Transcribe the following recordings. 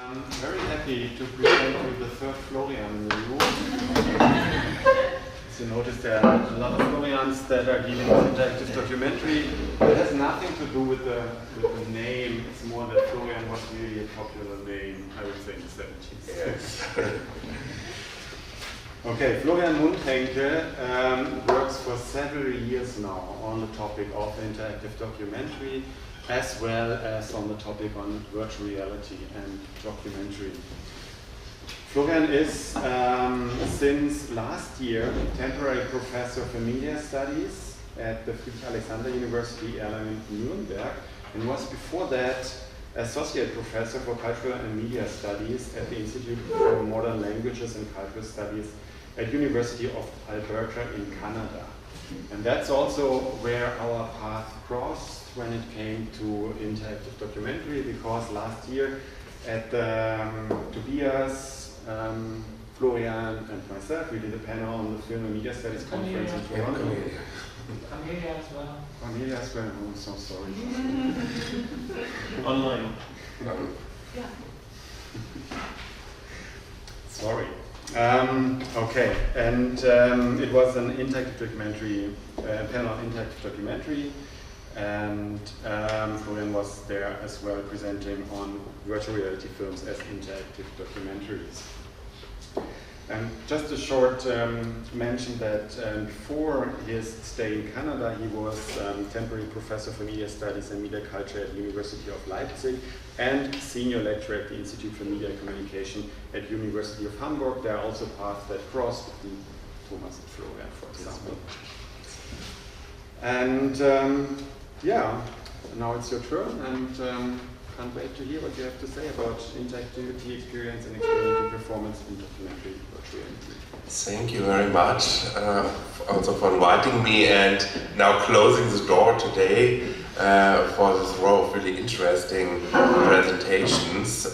I'm very happy to present you the third Florian in the room. As you notice, there are a lot of Florians that are dealing with interactive documentary. It has nothing to do with the name. It's more that Florian was really a popular name, I would say, in the 70s. Yes. Okay, Florian Mundhenke works for several years now on the topic of interactive documentary, as well as on the topic on virtual reality and documentary. Florian is, since last year, temporary professor for media studies at the Friedrich-Alexander University Erlangen-Nuremberg, and was before that associate professor for cultural and media studies at the Institute for Modern Languages and Cultural Studies at University of Alberta in Canada. And that's also where our path crossed when it came to interactive documentary, because last year at Tobias, Florian and myself, we did a panel on the Film and Media Studies Conference in Toronto. Cornelia as well. Cornelia as well, I'm so sorry. Online. Yeah. Sorry. Okay, and it was an interactive documentary, panel on interactive documentary, and Florian was there as well presenting on virtual reality films as interactive documentaries. And just a short mention that before his stay in Canada, he was temporary professor for media studies and media culture at the University of Leipzig and senior lecturer at the Institute for Media Communication at University of Hamburg. There are also paths that cross between Thomas and Florian, for example. And yeah, now it's your turn, and can't wait to hear what you have to say about interactivity experience and experiential performance in documentary virtual reality. Thank you very much also for inviting me and now closing the door today for this row of really interesting presentations.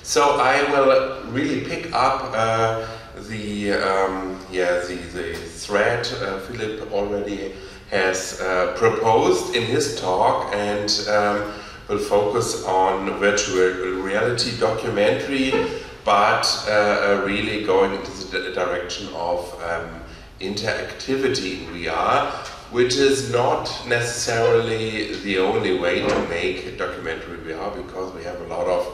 So I will really pick up the thread Philip already has proposed in his talk, and will focus on virtual reality documentary, but really going into the direction of interactivity in VR, which is not necessarily the only way to make documentary VR, because we have a lot of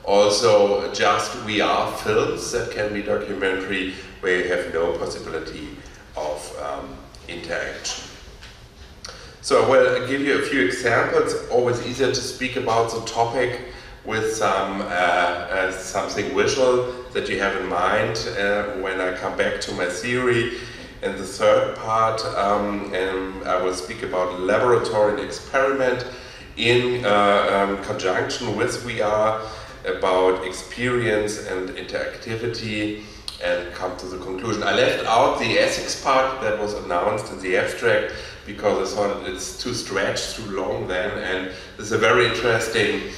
also just VR films that can be documentary where you have no possibility of interaction. So I will give you a few examples. Always easier to speak about the topic with some something visual that you have in mind when I come back to my theory. In the third part, and I will speak about laboratory and experiment in conjunction with VR, about experience and interactivity, and come to the conclusion. I left out the ethics part that was announced in the abstract, because I thought it's too stretched, too long then, and it's a very interesting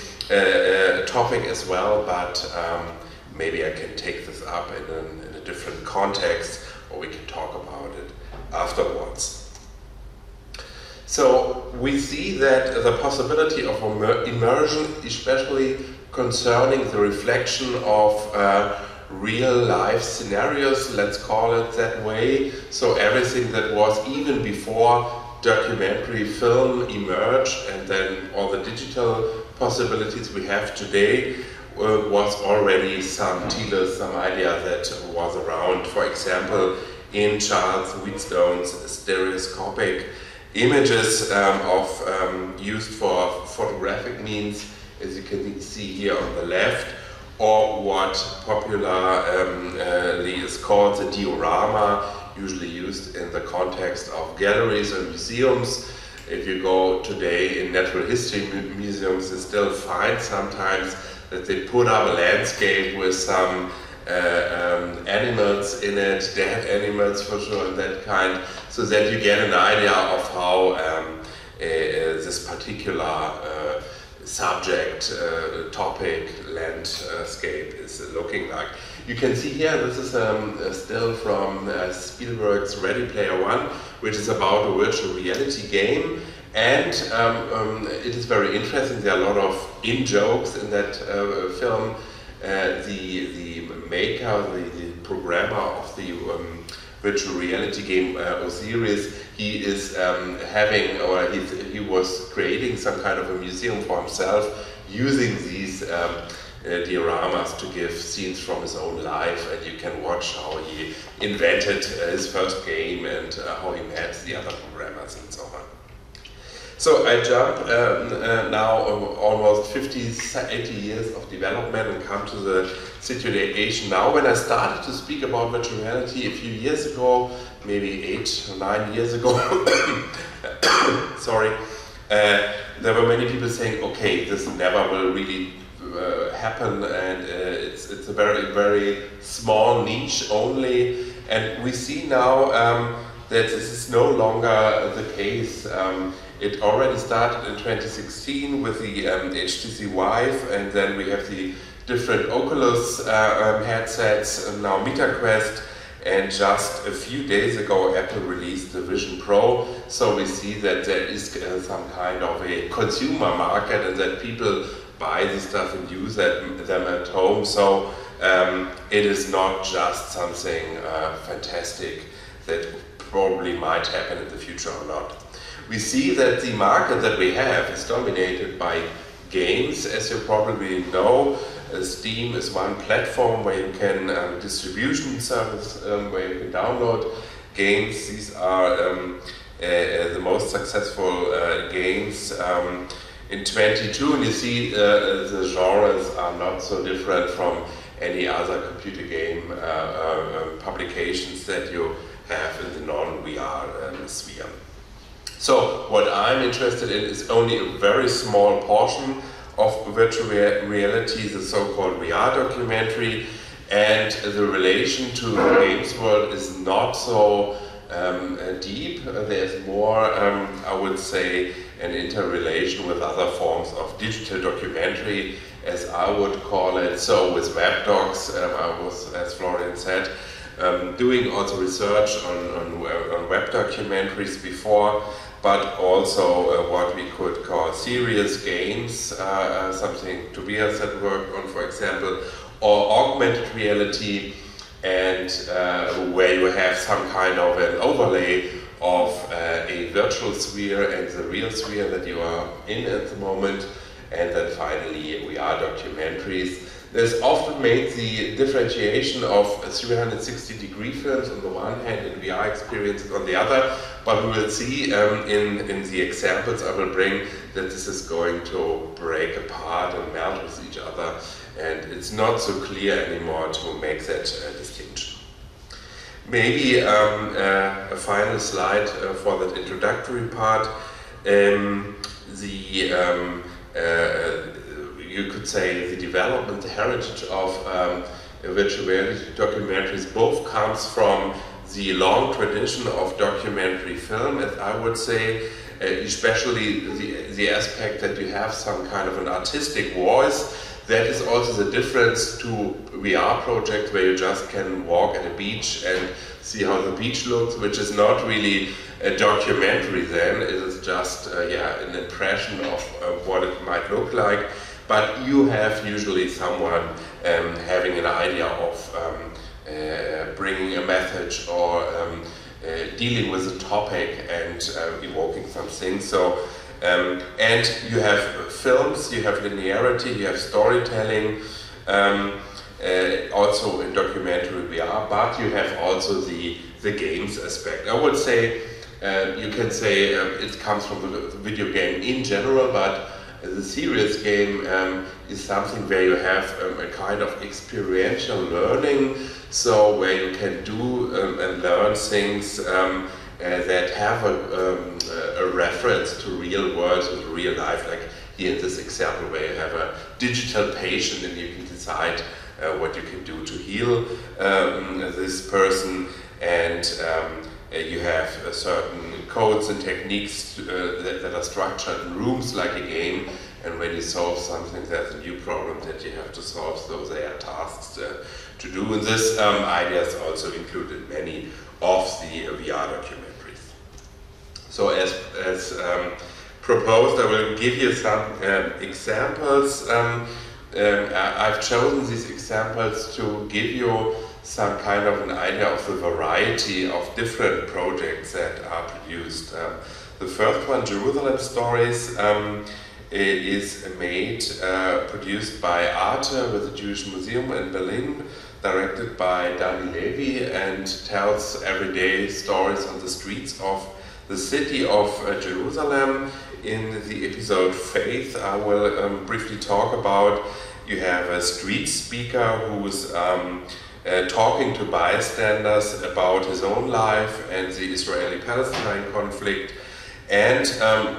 topic as well, but maybe I can take this up in a different context, or we can talk about it afterwards. So we see that the possibility of immersion, especially concerning the reflection of real life scenarios, let's call it that way. So everything that was even before documentary film emerged, and then all the digital possibilities we have today, was already some telos, some idea that was around. For example, in Charles Wheatstone's stereoscopic images used for photographic means, as you can see here on the left, or what popularly is called the diorama, usually used in the context of galleries and museums. If you go today in natural history museums, you still find sometimes that they put up a landscape with some animals in it, dead animals for sure, and that kind, so that you get an idea of how this particular subject, topic, landscape is looking like. You can see here, this is still from Spielberg's Ready Player One, which is about a virtual reality game, And it is very interesting. There are a lot of in-jokes in that film. The maker, the programmer of the virtual reality game Osiris, he is he was creating some kind of a museum for himself, using these dioramas to give scenes from his own life, and you can watch how he invented his first game and how he met the other programmers and so on. So I jump now almost 80 years of development and come to the situation now. When I started to speak about virtual reality a few years ago, maybe 8 or 9 years ago, sorry, there were many people saying, okay, this never will really happen, and it's a very, very small niche only. And we see now that this is no longer the case. It already started in 2016 with the HTC Vive, and then we have the different Oculus headsets, and now MetaQuest, and just a few days ago Apple released the Vision Pro. So we see that there is some kind of a consumer market, and that people buy this stuff and use them at home. So it is not just something fantastic that probably might happen in the future or not. We see that the market that we have is dominated by games. As you probably know, Steam is one platform where you can distribution service where you can download games. These are the most successful games in 2022, and you see the genres are not so different from any other computer game publications that you have in the non-VR sphere. So what I'm interested in is only a very small portion of virtual reality, the so-called VR documentary, and the relation to the games world is not so deep. There's more, I would say, an interrelation with other forms of digital documentary, as I would call it. So with web docs, I was, as Florian said, doing also research on web documentaries before, but also what we could call serious games, something Tobias had worked on, for example, or augmented reality, and where you have some kind of an overlay of a virtual sphere and the real sphere that you are in at the moment, and then finally VR documentaries. There's often made the differentiation of 360-degree films on the one hand and VR experiences on the other, but we will see in the examples I will bring that this is going to break apart and melt with each other, and it's not so clear anymore to make that distinction. Maybe a final slide for that introductory part. You could say the development, the heritage of virtual reality documentaries both comes from the long tradition of documentary film, as I would say, especially the aspect that you have some kind of an artistic voice. That is also the difference to VR projects where you just can walk at a beach and see how the beach looks, which is not really a documentary then, it is just an impression of what it might look like. But you have usually someone having an idea of bringing a message or dealing with a topic and evoking something. So, and you have films, you have linearity, you have storytelling, also in documentary VR, but you have also the games aspect. I would say, you can say it comes from the video game in general, but the serious game is something where you have a kind of experiential learning, so where you can do and learn things that have a reference to real world and real life, like here in this example where you have a digital patient and you can decide what you can do to heal this person, and you have certain codes and techniques that are structured in rooms like a game, and when you solve something there's a new problem that you have to solve, so there are tasks to do, and this idea is also included in many of the VR documentaries. So as proposed, I will give you some examples. I've chosen these examples to give you some kind of an idea of the variety of different projects that are produced. The first one, Jerusalem Stories, is produced by Arte with the Jewish Museum in Berlin, directed by Dani Levy, and tells everyday stories on the streets of the city of Jerusalem. In the episode Faith, I will briefly talk about, you have a street speaker who's talking to bystanders about his own life and the Israeli-Palestine conflict. And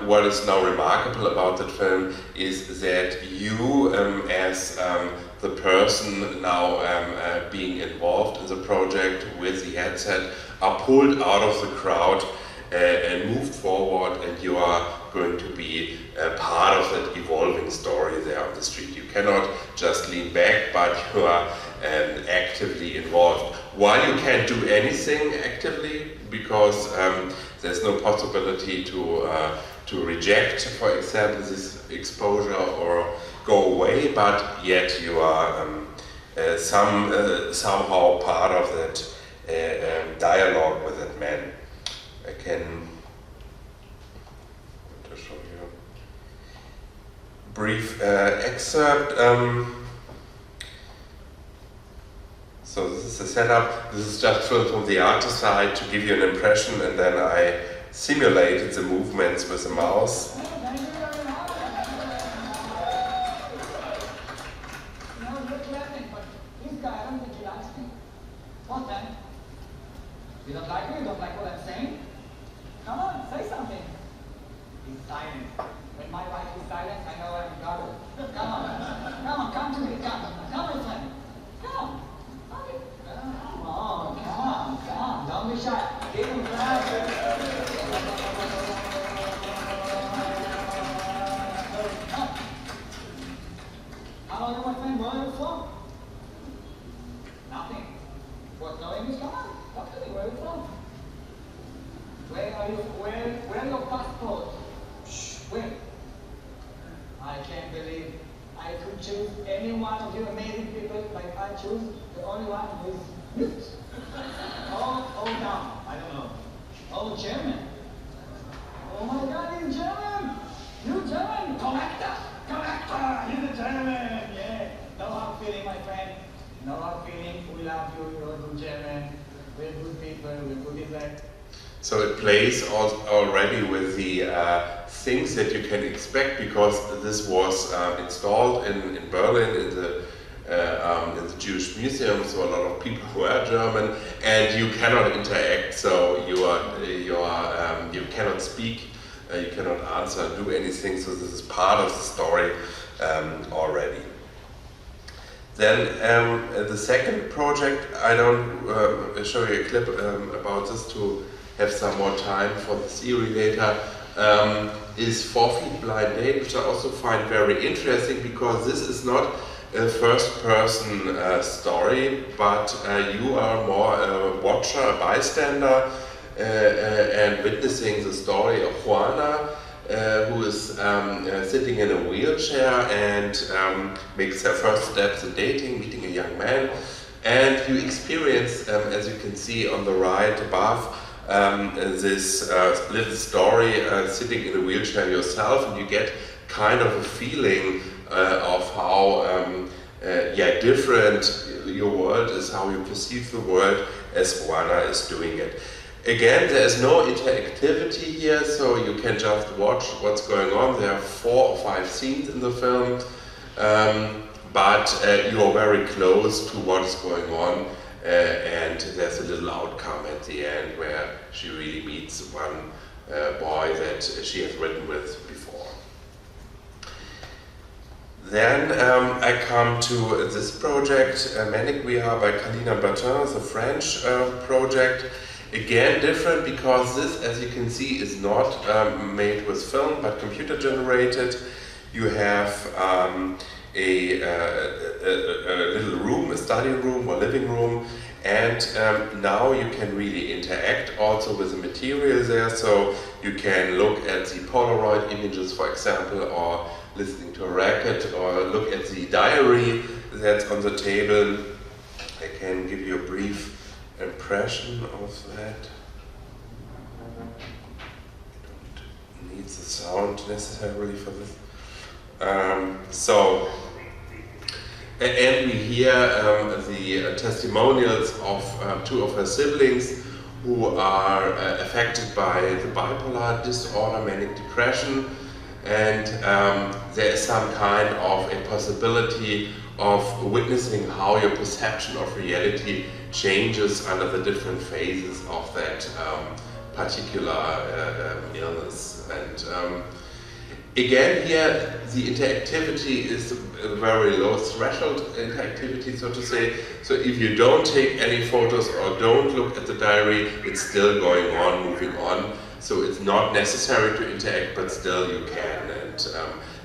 what is now remarkable about that film is that you, as the person now being involved in the project with the headset, are pulled out of the crowd and moved forward, and you are going to be part of that evolving story there on the street. You cannot just lean back, but you are actively involved. While you can't do anything actively, because there's no possibility to reject, for example, this exposure or go away, but yet you are somehow part of that dialogue with that man. I can show you a brief excerpt. So this is the setup. This is just filmed from the artist side to give you an impression, and then I simulated the movements with the mouse. No, you're clapping, but this guy, I don't think he likes me. What then? You don't like me? You don't like what I'm saying? Come on, say something. He's silent. When my wife is silent, I know I'm in trouble. Come on, come to me, come, my friend. Come. Oh, come, don't be shy. Give him back. How are you, my friend? Where are you from? Nothing. What, no English? Come on, talk to me. Where are you from? Where are your passport? Shh, where? I can't believe I could choose any one of you amazing people like I choose the only one who is mute. Oh, no, I don't know. Oh, German. Oh my God, he's German. You German, corrector, he's a German, yeah. No hard feeling, my friend. No hard feeling, we love you, you're a good German. We're good people, we're good in that. So it plays already with the things that you can expect, because this was installed in Berlin in the Jewish Museum, so a lot of people who are German, and you cannot interact, so you cannot speak, you cannot answer, do anything, so this is part of the story already. Then the second project, I don't show you a clip about this to have some more time for the theory later, is 4 Feet Blind Date, which I also find very interesting, because this is not a first-person story, but you are more a watcher, a bystander, and witnessing the story of Juana, who is sitting in a wheelchair and makes her first steps in dating, meeting a young man. And you experience, as you can see on the right above, this little story sitting in a wheelchair yourself, and you get kind of a feeling of how different your world is, how you perceive the world as Juana is doing it. Again, there is no interactivity here, so you can just watch what's going on. There are 4 or 5 scenes in the film, but you are very close to what is going on, and there's a little outcome at the end where she really meets one boy that she has written with before. Then I come to this project, Manic We Are by Kalina Bertin, the French project. Again, different, because this, as you can see, is not made with film but computer generated. You have a little room, a study room or living room, And now you can really interact also with the material there, so you can look at the Polaroid images, for example, or listening to a record, or look at the diary that's on the table. I can give you a brief impression of that. I don't need the sound necessarily for this. And we hear the testimonials of two of her siblings who are affected by the bipolar disorder, manic depression, and there is some kind of a possibility of witnessing how your perception of reality changes under the different phases of that particular illness. And again, here the interactivity is a very low threshold interactivity, so to say. So if you don't take any photos or don't look at the diary, it's still going on, moving on. So it's not necessary to interact, but still you can. And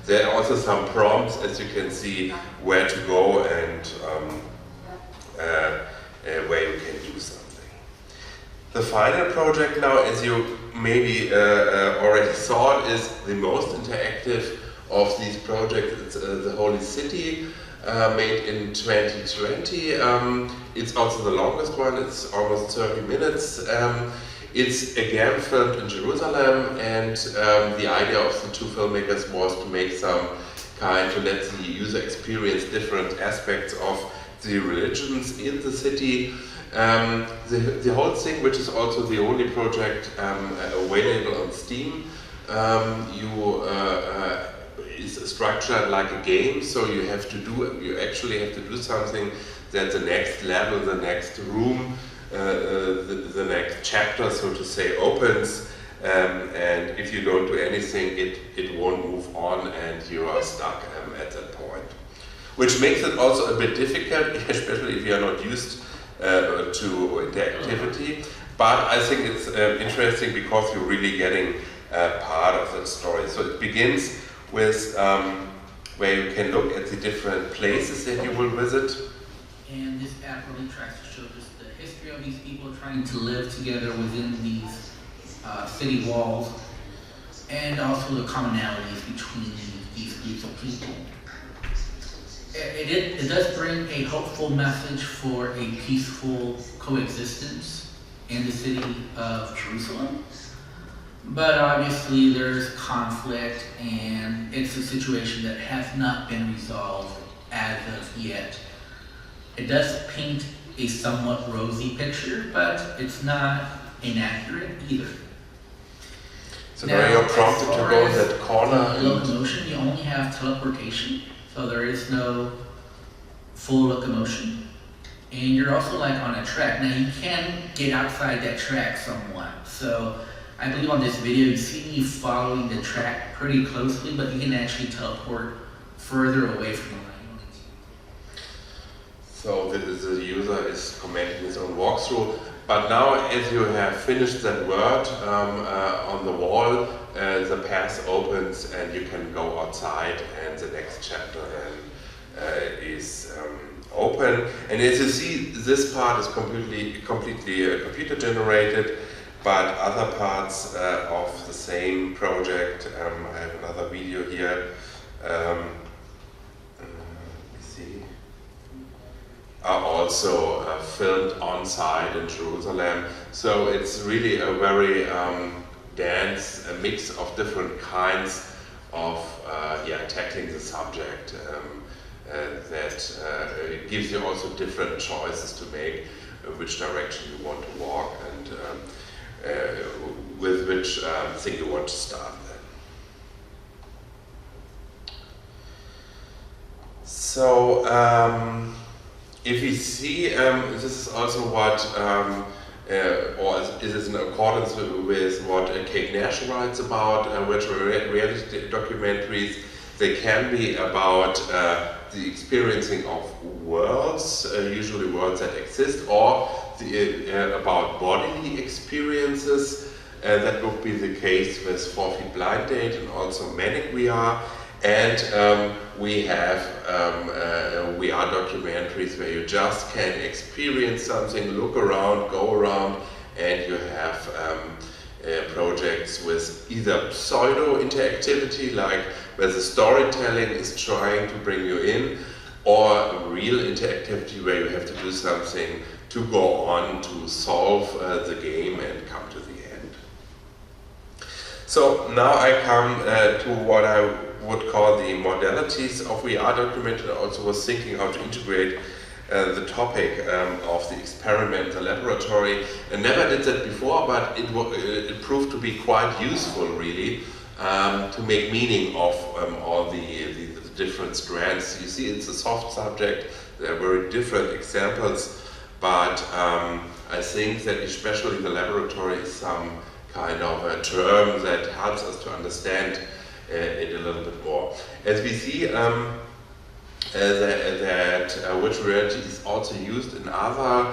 there are also some prompts, as you can see, where to go and where you can do something. The final project now, as you maybe already saw, is the most interactive of these projects. It's the Holy City, made in 2020. It's also the longest one, it's almost 30 minutes. It's again filmed in Jerusalem, and the idea of the two filmmakers was to make some to let the user experience different aspects of the religions in the city. The whole thing, which is also the only project available on Steam, is structured like a game. So you actually have to do something that the next level, the next room, the next chapter, so to say, opens. And if you don't do anything, it won't move on, and you are stuck at that point. Which makes it also a bit difficult, especially if you are not used to interactivity, but I think it's interesting because you're really getting part of the story. So it begins with where you can look at the different places that you will visit. And this app really tries to show just the history of these people trying to live together within these city walls, and also the commonalities between these groups of people. It does bring a hopeful message for a peaceful coexistence in the city of Jerusalem. But obviously there's conflict, and it's a situation that has not been resolved as of yet. It does paint a somewhat rosy picture, but it's not inaccurate either. So now you're prompted to go in that corner. Locomotion, you only have teleportation. So there is no full locomotion. And you're also like on a track. Now you can get outside that track somewhat. So I believe on this video you see me following the track pretty closely, but you can actually teleport further away from the line. So the user is commenting his own walkthrough. But now, as you have finished that word on the wall, the path opens and you can go outside, and the next chapter then is open. And as you see, this part is completely computer generated, but other parts of the same project, I have another video here. Let me see. Are also filmed on site in Jerusalem. So it's really a very dense mix of different kinds of tackling the subject that gives you also different choices to make, which direction you want to walk, and with which thing you want to start then. So if you see, this is also what, or is this in accordance with what Kate Nash writes about virtual reality documentaries. They can be about the experiencing of worlds, usually worlds that exist, or about bodily experiences. That would be the case with 4 Feet Blind Date and also Manic VR. And we have VR documentaries where you just can experience something, look around, go around, and you have projects with either pseudo-interactivity, like where the storytelling is trying to bring you in, or real interactivity where you have to do something to go on to solve the game and come to the end. So now I come to what I would call the modalities of VR documentary. I also was thinking how to integrate the topic of the experiment, the laboratory, and never did that before, but it proved to be quite useful, really, to make meaning of all the different strands. You see, it's a soft subject. There are very different examples, but I think that especially the laboratory is some kind of a term that helps us to understand it a little bit more. As we see, that virtual reality is also used in other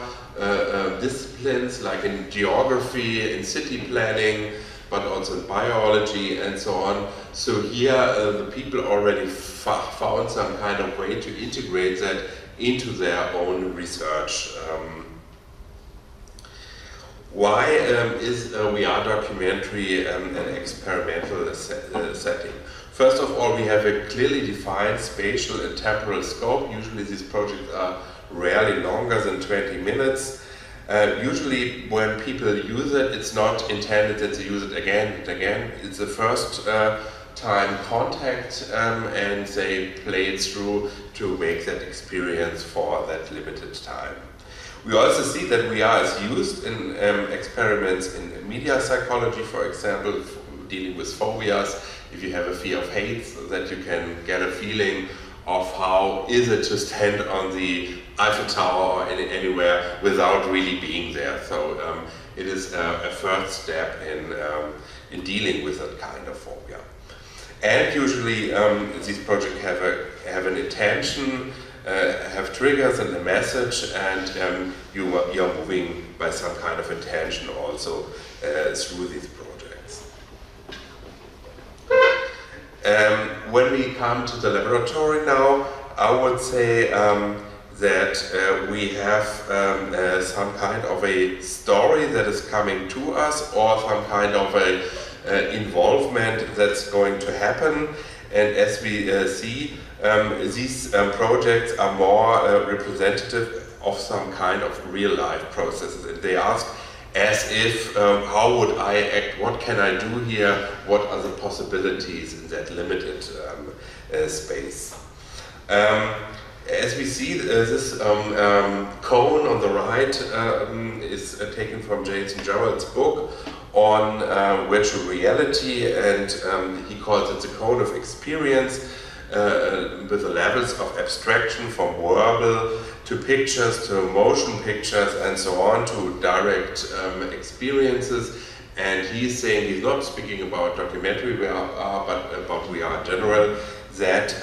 disciplines, like in geography, in city planning, but also in biology and so on. So here the people already found some kind of way to integrate that into their own research. Why is a VR documentary an experimental setting? First of all, we have a clearly defined spatial and temporal scope. Usually these projects are rarely longer than 20 minutes. Usually when people use it, it's not intended that they use it again and again. It's the first time contact and they play it through to make that experience for that limited time. We also see that VR is used in experiments in media psychology, for example, dealing with phobias. If you have a fear of heights, so that you can get a feeling of how is it to stand on the Eiffel Tower or anywhere without really being there. So it is a first step in dealing with that kind of phobia. And usually these projects have an intention, have triggers and a message, and you're moving by some kind of intention also through these projects. When we come to the laboratory now, I would say that we have some kind of a story that is coming to us, or some kind of a involvement that's going to happen. And as we see, these projects are more representative of some kind of real life processes. And they ask as if, how would I act, what can I do here, what are the possibilities in that limited space. As we see, this cone on the right is taken from Jason Gerald's book on virtual reality, and he calls it the cone of experience, with the levels of abstraction from verbal to pictures to motion pictures and so on to direct experiences. And he's saying, he's not speaking about documentary VR, but about VR in general, that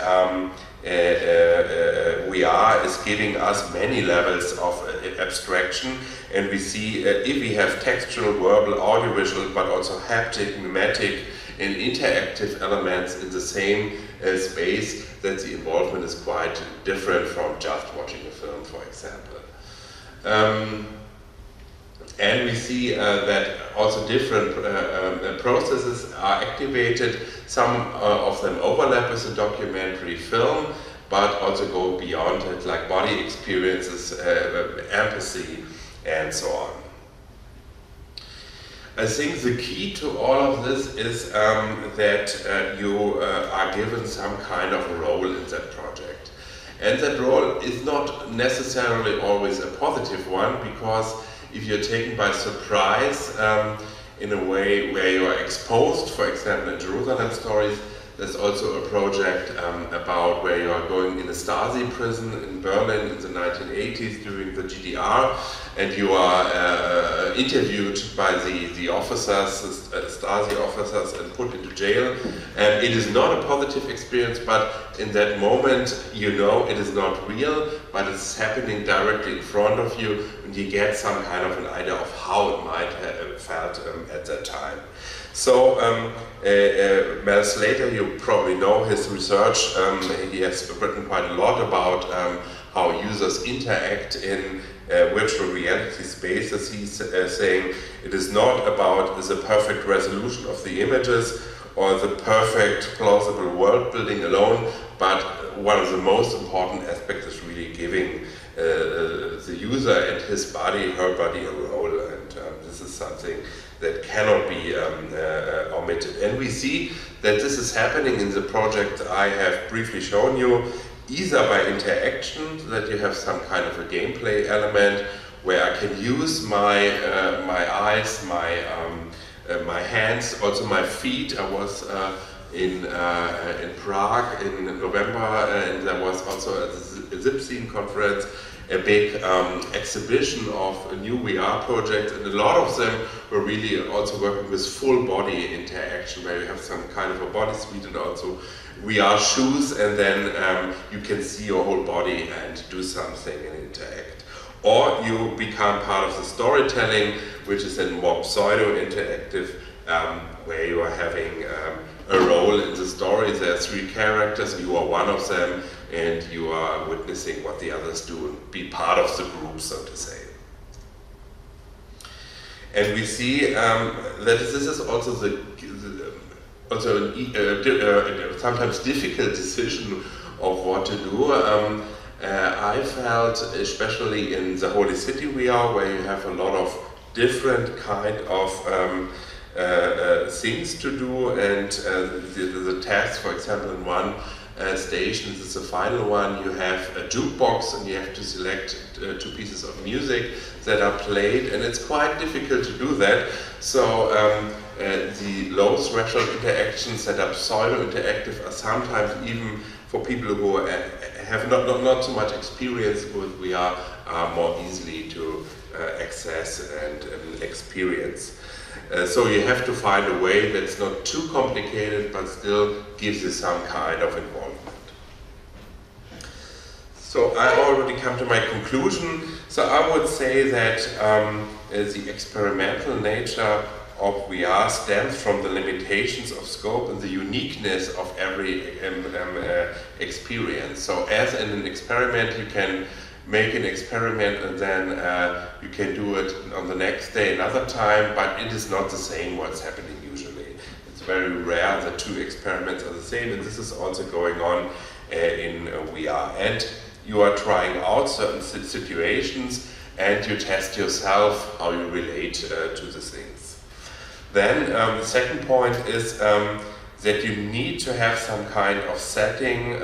VR is giving us many levels of abstraction, and we see if we have textual, verbal, audiovisual, but also haptic, pneumatic, and interactive elements in the same space, that the involvement is quite different from just watching a film, for example. And we see that also different processes are activated. Some of them overlap with the documentary film, but also go beyond it, like body experiences, empathy, and so on. I think the key to all of this is that you are given some kind of role in that project. And that role is not necessarily always a positive one, because if you're taken by surprise in a way where you are exposed, for example in Jerusalem Stories, there's also a project about where you are going in a Stasi prison in Berlin in the 1980s during the GDR, and you are interviewed by the officers, Stasi officers, and put into jail. And it is not a positive experience, but in that moment you know it is not real, but it's happening directly in front of you, and you get some kind of an idea of how it might have felt at that time. So Mel Slater, you probably know his research. He has written quite a lot about how users interact in virtual reality spaces. He's saying it is not about the perfect resolution of the images or the perfect plausible world building alone, but one of the most important aspects is really giving the user and his body, her body a role, and this is something that cannot be omitted. And we see that this is happening in the project I have briefly shown you, either by interaction, that you have some kind of a gameplay element where I can use my eyes, my hands, also my feet. I was in Prague in November, and there was also a Zipzine conference, a big exhibition of new VR projects, and a lot of them were really also working with full body interaction, where you have some kind of a body suite and also VR shoes, and then you can see your whole body and do something and interact. Or you become part of the storytelling, which is then more pseudo-interactive, where you are having a role in the story. There are 3 characters, you are one of them, and you are witnessing what the others do and be part of the group, so to say. And we see that this is also sometimes difficult decision of what to do. I felt, especially in the Holy City we are, where you have a lot of different kind of things to do, and the task, for example, in one station, this is the final one, you have a jukebox and you have to select 2 pieces of music that are played, and it's quite difficult to do that. So the low threshold interactions that are pseudo-interactive are sometimes, even for people who have not so much experience with VR, are more easily to access and experience. So you have to find a way that's not too complicated, but still gives you some kind of involvement. So I already come to my conclusion. So I would say that the experimental nature of VR stems from the limitations of scope and the uniqueness of every experience. So as in an experiment, you can make an experiment and then you can do it on the next day another time, but it is not the same what's happening usually. It's very rare that 2 experiments are the same, and this is also going on in VR. And you are trying out certain situations and you test yourself how you relate to the things. Then the second point is that you need to have some kind of setting,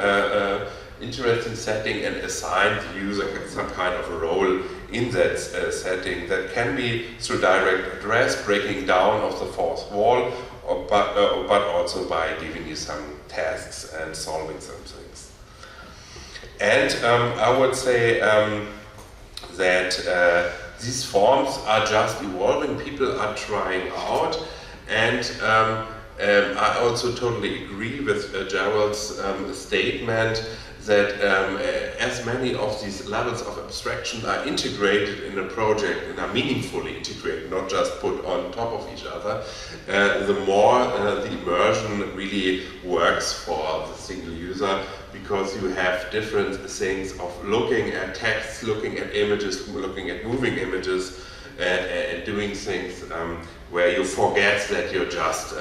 interesting setting, and assign the user some kind of a role in that setting. That can be through direct address, breaking down of the fourth wall, but also by giving you some tasks and solving some things. And I would say that these forms are just evolving, people are trying out, and I also totally agree with Gerald's statement that as many of these levels of abstraction are integrated in a project and are meaningfully integrated, not just put on top of each other, the more the immersion really works for the single user, because you have different things of looking at text, looking at images, looking at moving images, and doing things where you forget that you're just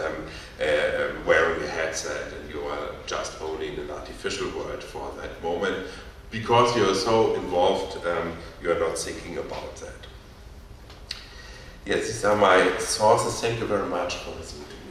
wearing a headset and you are just only in an artificial world for that moment. Because you're so involved, you're not thinking about that. Yes, these are my sources. Thank you very much for listening to me.